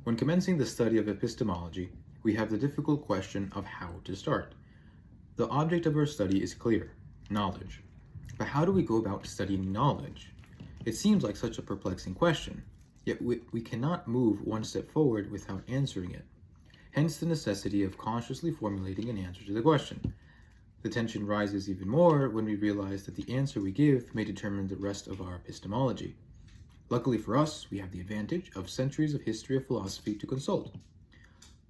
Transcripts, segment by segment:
When commencing the study of epistemology, we have the difficult question of how to start. The object of our study is clear, knowledge. But how do we go about studying knowledge? It seems like such a perplexing question, yet we cannot move one step forward without answering it. Hence the necessity of consciously formulating an answer to the question. The tension rises even more when we realize that the answer we give may determine the rest of our epistemology. Luckily for us, we have the advantage of centuries of history of philosophy to consult.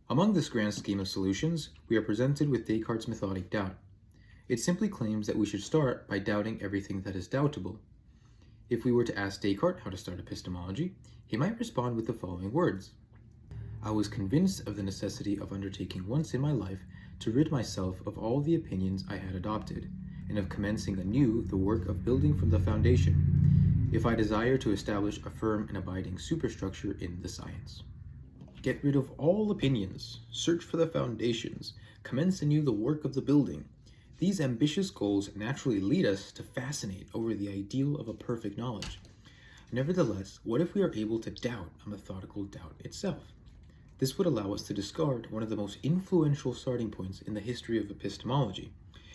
Among this grand scheme of solutions, we are presented with Descartes' Methodic doubt. It simply claims that we should start by doubting everything that is doubtable. If we were to ask Descartes how to start epistemology, he might respond with the following words: I was convinced of the necessity of undertaking once in my life to rid myself of all the opinions I had adopted, and of commencing anew the work of building from the foundation, if I desire to establish a firm and abiding superstructure in the science. Get rid of all opinions, search for the foundations, commence anew the work of the building. These ambitious goals naturally lead us to fascinate over the ideal of a perfect knowledge. Nevertheless, what if we are able to doubt a methodical doubt itself? This would allow us to discard one of the most influential starting points in the history of epistemology,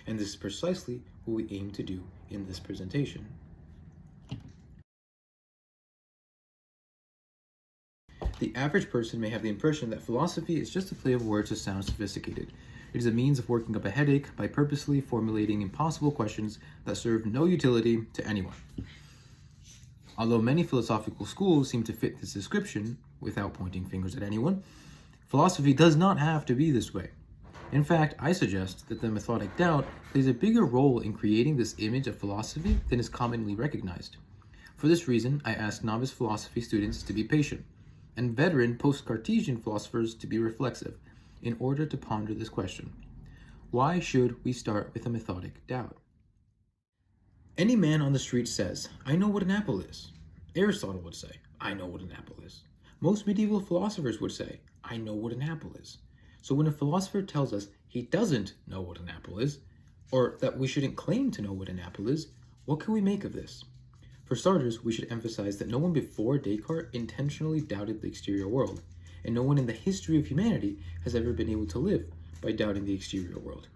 and this is precisely what we aim to do in this presentation. The average person may have the impression that philosophy is just a play of words to sound sophisticated. It is a means of working up a headache by purposely formulating impossible questions that serve no utility to anyone. Although many philosophical schools seem to fit this description, without pointing fingers at anyone, philosophy does not have to be this way. In fact, I suggest that the methodic doubt plays a bigger role in creating this image of philosophy than is commonly recognized. For this reason, I ask novice philosophy students to be patient, and veteran post-Cartesian philosophers to be reflexive, in order to ponder this question: why should we start with a methodic doubt? Any man on the street says, I know what an apple is. Aristotle would say, I know what an apple is. Most medieval philosophers would say, I know what an apple is. So when a philosopher tells us he doesn't know what an apple is, or that we shouldn't claim to know what an apple is, what can we make of this? For starters, we should emphasize that no one before Descartes intentionally doubted the exterior world, and no one in the history of humanity has ever been able to live by doubting the exterior world.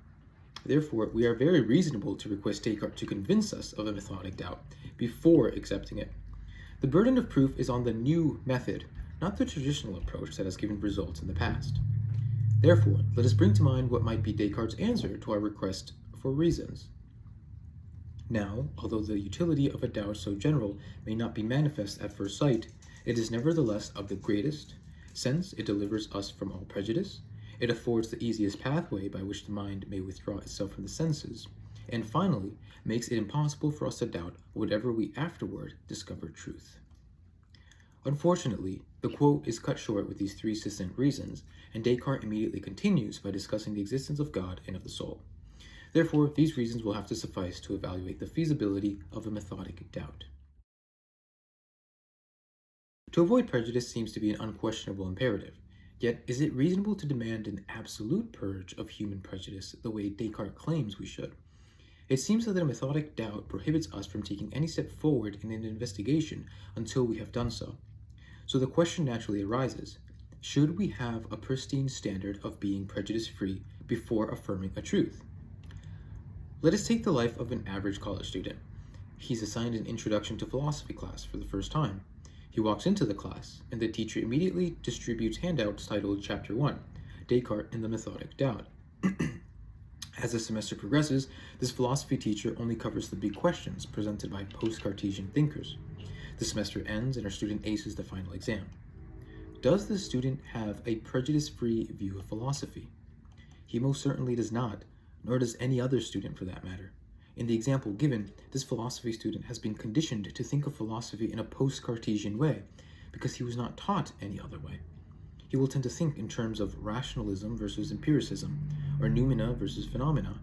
Therefore, we are very reasonable to request Descartes to convince us of a methodic doubt before accepting it. The burden of proof is on the new method, not the traditional approach that has given results in the past. Therefore, let us bring to mind what might be Descartes' answer to our request for reasons. Now, although the utility of a doubt so general may not be manifest at first sight, it is nevertheless of the greatest, since it delivers us from all prejudice, it affords the easiest pathway by which the mind may withdraw itself from the senses, and finally makes it impossible for us to doubt whatever we afterward discover truth. Unfortunately, the quote is cut short with these three succinct reasons, and Descartes immediately continues by discussing the existence of God and of the soul. Therefore, these reasons will have to suffice to evaluate the feasibility of a methodic doubt. To avoid prejudice seems to be an unquestionable imperative. Yet, is it reasonable to demand an absolute purge of human prejudice the way Descartes claims we should? It seems that a methodic doubt prohibits us from taking any step forward in an investigation until we have done so. So the question naturally arises: should we have a pristine standard of being prejudice-free before affirming a truth? Let us take the life of an average college student. He's assigned an introduction to philosophy class for the first time. He walks into the class, and the teacher immediately distributes handouts titled Chapter 1, Descartes and the Methodic Doubt. As the semester progresses, this philosophy teacher only covers the big questions presented by post-Cartesian thinkers. The semester ends and our student aces the final exam. Does the student have a prejudice-free view of philosophy? He most certainly does not, nor does any other student for that matter. In the example given, this philosophy student has been conditioned to think of philosophy in a post-Cartesian way because he was not taught any other way. He will tend to think in terms of rationalism versus empiricism, or noumena versus phenomena.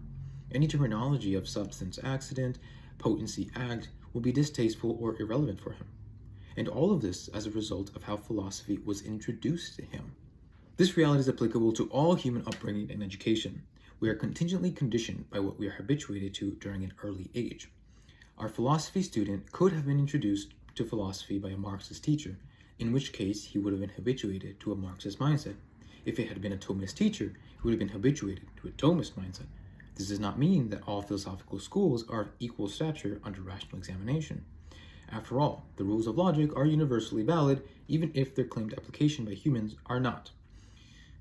Any terminology of substance accident, potency act will be distasteful or irrelevant for him. And all of this as a result of how philosophy was introduced to him. This reality is applicable to all human upbringing and education. We are contingently conditioned by what we are habituated to during an early age. Our philosophy student could have been introduced to philosophy by a Marxist teacher, in which case he would have been habituated to a Marxist mindset. If it had been a Thomist teacher, he would have been habituated to a Thomist mindset. This does not mean that all philosophical schools are of equal stature under rational examination. After all, the rules of logic are universally valid, even if their claimed application by humans are not.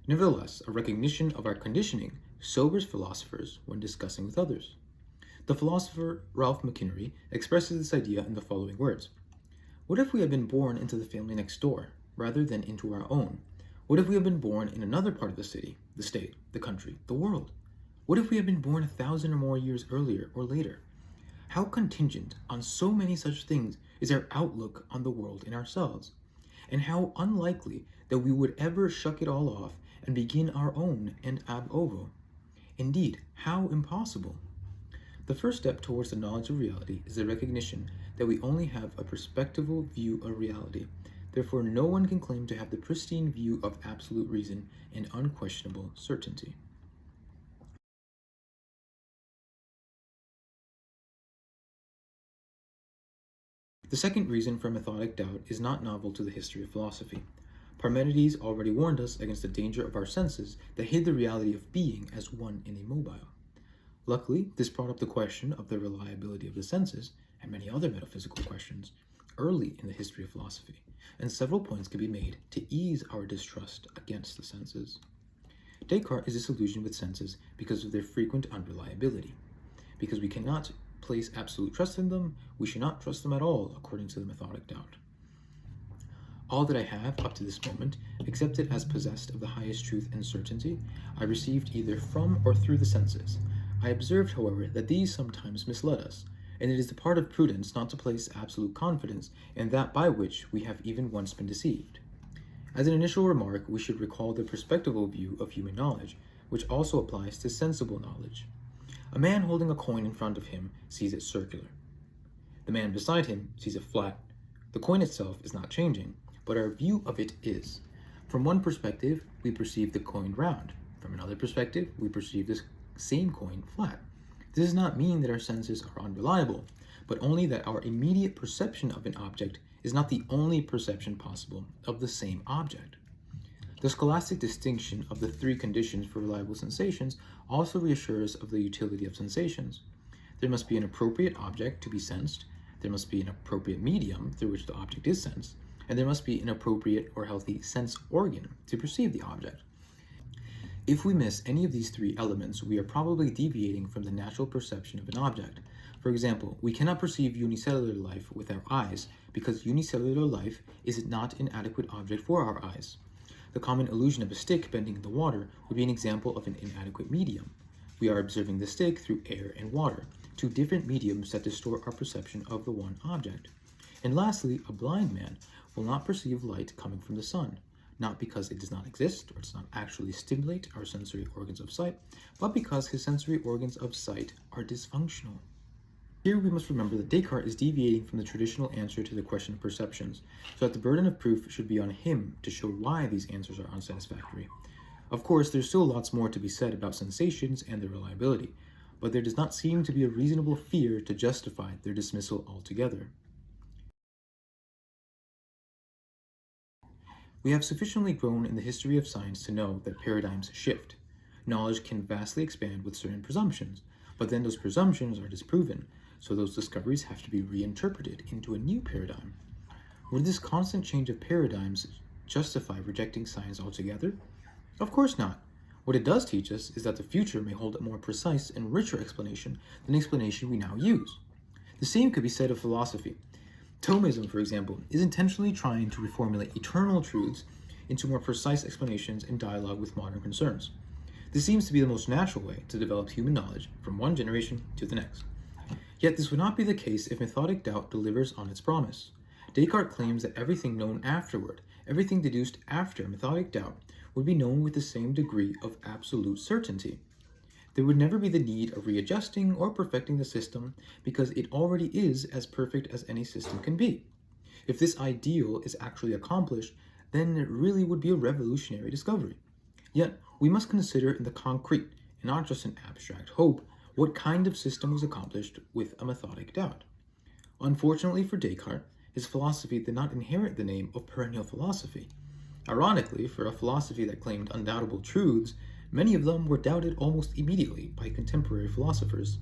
Nevertheless, a recognition of our conditioning sobers philosophers when discussing with others. The philosopher Ralph McInerny expresses this idea in the following words. What if we had been born into the family next door, rather than into our own? What if we had been born in another part of the city, the state, the country, the world? What if we had been born 1,000 or more years earlier or later? How contingent on so many such things is our outlook on the world and ourselves? And how unlikely that we would ever shuck it all off and begin our own and ab ovo? Indeed, how impossible! The first step towards the knowledge of reality is the recognition that we only have a perspectival view of reality. Therefore, no one can claim to have the pristine view of absolute reason and unquestionable certainty. The second reason for methodic doubt is not novel to the history of philosophy. Parmenides already warned us against the danger of our senses that hid the reality of being as one and immobile. Luckily, this brought up the question of the reliability of the senses, and many other metaphysical questions, early in the history of philosophy, and several points can be made to ease our distrust against the senses. Descartes is disillusioned with senses because of their frequent unreliability. Because we cannot place absolute trust in them, we should not trust them at all, according to the methodic doubt. All that I have, up to this moment, accepted as possessed of the highest truth and certainty, I received either from or through the senses. I observed, however, that these sometimes misled us, and it is the part of prudence not to place absolute confidence in that by which we have even once been deceived. As an initial remark, we should recall the perspectival view of human knowledge, which also applies to sensible knowledge. A man holding a coin in front of him sees it circular. The man beside him sees it flat. The coin itself is not changing, but our view of it is. From one perspective, we perceive the coin round. From another perspective, we perceive this same coin flat. This does not mean that our senses are unreliable, but only that our immediate perception of an object is not the only perception possible of the same object. The scholastic distinction of the three conditions for reliable sensations also reassures of the utility of sensations. There must be an appropriate object to be sensed, there must be an appropriate medium through which the object is sensed, and there must be an appropriate or healthy sense organ to perceive the object. If we miss any of these three elements, we are probably deviating from the natural perception of an object. For example, we cannot perceive unicellular life with our eyes because unicellular life is not an adequate object for our eyes. The common illusion of a stick bending in the water would be an example of an inadequate medium. We are observing the stick through air and water, two different mediums that distort our perception of the one object. And lastly, a blind man will not perceive light coming from the sun, not because it does not exist or does not actually stimulate our sensory organs of sight, but because his sensory organs of sight are dysfunctional. Here we must remember that Descartes is deviating from the traditional answer to the question of perceptions, so that the burden of proof should be on him to show why these answers are unsatisfactory. Of course, there's still lots more to be said about sensations and their reliability, but there does not seem to be a reasonable fear to justify their dismissal altogether. We have sufficiently grown in the history of science to know that paradigms shift. Knowledge can vastly expand with certain presumptions, but then those presumptions are disproven, so those discoveries have to be reinterpreted into a new paradigm. Would this constant change of paradigms justify rejecting science altogether? Of course not. What it does teach us is that the future may hold a more precise and richer explanation than the explanation we now use. The same could be said of philosophy. Thomism, for example, is intentionally trying to reformulate eternal truths into more precise explanations in dialogue with modern concerns. This seems to be the most natural way to develop human knowledge from one generation to the next. Yet this would not be the case if methodic doubt delivers on its promise. Descartes claims that everything known afterward, everything deduced after methodic doubt, would be known with the same degree of absolute certainty. There would never be the need of readjusting or perfecting the system because it already is as perfect as any system can be. If this ideal is actually accomplished, then it really would be a revolutionary discovery. Yet, we must consider in the concrete, and not just an abstract hope, what kind of system was accomplished with a methodic doubt. Unfortunately for Descartes, his philosophy did not inherit the name of perennial philosophy. Ironically, for a philosophy that claimed undoubtable truths, many of them were doubted almost immediately by contemporary philosophers.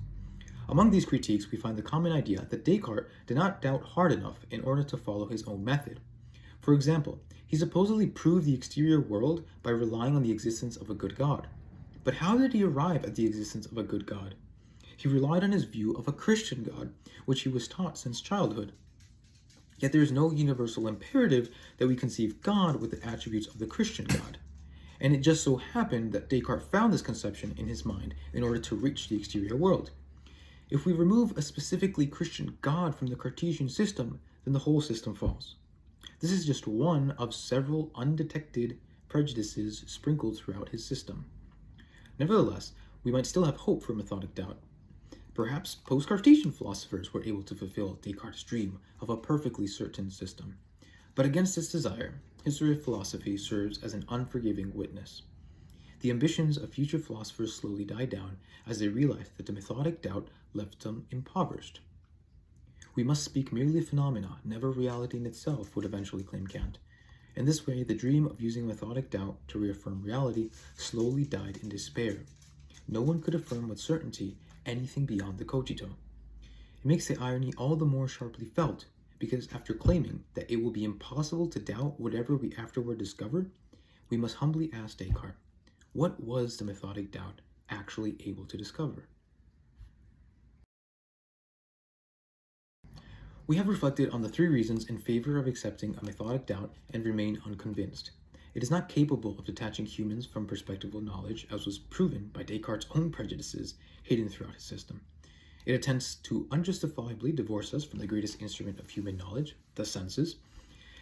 Among these critiques, we find the common idea that Descartes did not doubt hard enough in order to follow his own method. For example, he supposedly proved the exterior world by relying on the existence of a good God. But how did he arrive at the existence of a good God? He relied on his view of a Christian God, which he was taught since childhood. Yet there is no universal imperative that we conceive God with the attributes of the Christian God. And it just so happened that Descartes found this conception in his mind in order to reach the exterior world. If we remove a specifically Christian God from the Cartesian system, then the whole system falls. This is just one of several undetected prejudices sprinkled throughout his system. Nevertheless, we might still have hope for Methodic doubt. Perhaps post-Cartesian philosophers were able to fulfill Descartes' dream of a perfectly certain system. But against this desire, history of philosophy serves as an unforgiving witness. The ambitions of future philosophers slowly died down as they realized that the Methodic doubt left them impoverished. We must speak merely phenomena, never reality in itself, would eventually claim Kant. In this way, the dream of using Methodic doubt to reaffirm reality slowly died in despair. No one could affirm with certainty anything beyond the cogito. It makes the irony all the more sharply felt, because after claiming that it will be impossible to doubt whatever we afterward discover, we must humbly ask Descartes, what was the Methodic doubt actually able to discover? We have reflected on the three reasons in favor of accepting a Methodic doubt and remain unconvinced. It is not capable of detaching humans from perspectival knowledge, as was proven by Descartes' own prejudices hidden throughout his system. It attempts to unjustifiably divorce us from the greatest instrument of human knowledge, the senses.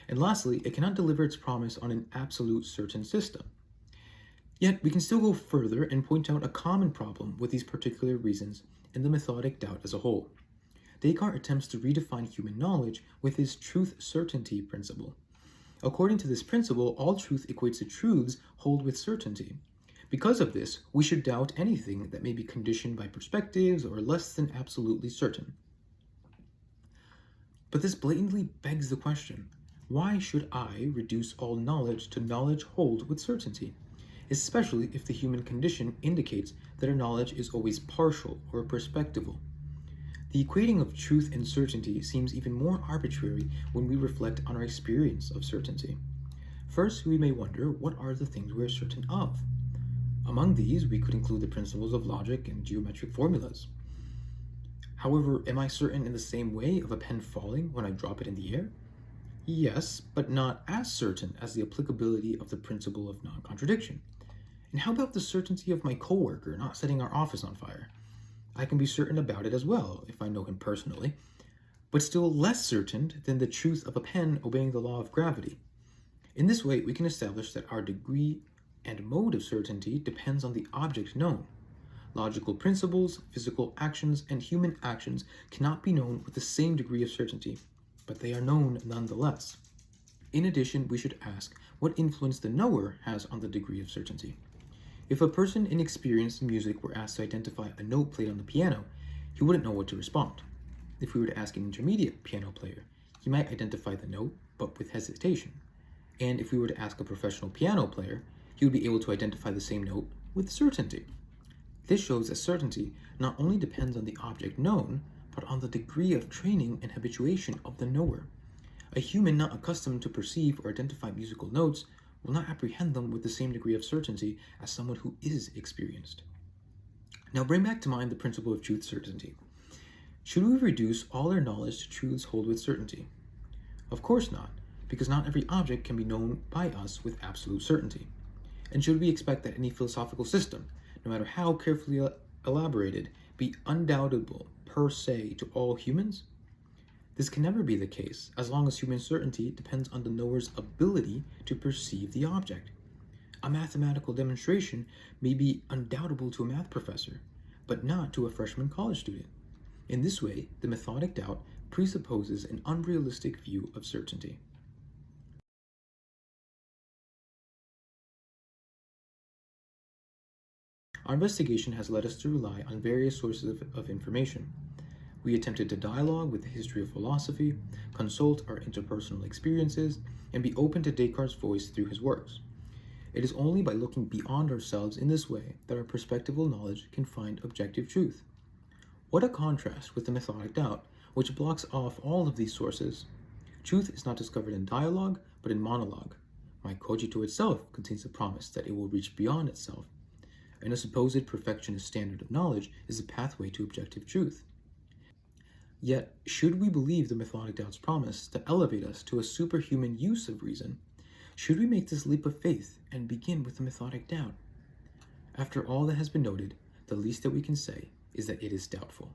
And lastly, it cannot deliver its promise on an absolute certain system. Yet, we can still go further and point out a common problem with these particular reasons in the Methodic doubt as a whole. Descartes attempts to redefine human knowledge with his truth certainty principle. According to this principle, all truth equates to truths hold with certainty. Because of this, we should doubt anything that may be conditioned by perspectives or less than absolutely certain. But this blatantly begs the question, why should I reduce all knowledge to knowledge hold with certainty? Especially if the human condition indicates that our knowledge is always partial or perspectival. The equating of truth and certainty seems even more arbitrary when we reflect on our experience of certainty. First, we may wonder, what are the things we are certain of? Among these, we could include the principles of logic and geometric formulas. However, am I certain in the same way of a pen falling when I drop it in the air? Yes, but not as certain as the applicability of the principle of non-contradiction. And how about the certainty of my coworker not setting our office on fire? I can be certain about it as well, if I know him personally, but still less certain than the truth of a pen obeying the law of gravity. In this way, we can establish that our degree and mode of certainty depends on the object known. Logical principles, physical actions, and human actions cannot be known with the same degree of certainty, but they are known nonetheless. In addition, we should ask what influence the knower has on the degree of certainty. If a person inexperienced in music were asked to identify a note played on the piano, he wouldn't know what to respond. If we were to ask an intermediate piano player, he might identify the note, but with hesitation. And if we were to ask a professional piano player, he would be able to identify the same note with certainty. This shows that certainty not only depends on the object known, but on the degree of training and habituation of the knower. A human not accustomed to perceive or identify musical notes will not apprehend them with the same degree of certainty as someone who is experienced. Now bring back to mind the principle of truth certainty. Should we reduce all our knowledge to truths hold with certainty? Of course not, because not every object can be known by us with absolute certainty. And should we expect that any philosophical system, no matter how carefully elaborated, be undoubtable per se to all humans? This can never be the case, as long as human certainty depends on the knower's ability to perceive the object. A mathematical demonstration may be undoubtable to a math professor, but not to a freshman college student. In this way, the Methodic doubt presupposes an unrealistic view of certainty. Our investigation has led us to rely on various sources of information. We attempted to dialogue with the history of philosophy, consult our interpersonal experiences, and be open to Descartes' voice through his works. It is only by looking beyond ourselves in this way that our perspectival knowledge can find objective truth. What a contrast with the Methodic doubt, which blocks off all of these sources. Truth is not discovered in dialogue, but in monologue. My cogito itself contains the promise that it will reach beyond itself, and a supposed perfectionist standard of knowledge is the pathway to objective truth. Yet, should we believe the Methodic doubt's promise to elevate us to a superhuman use of reason, should we make this leap of faith and begin with the Methodic doubt? After all that has been noted, the least that we can say is that it is doubtful.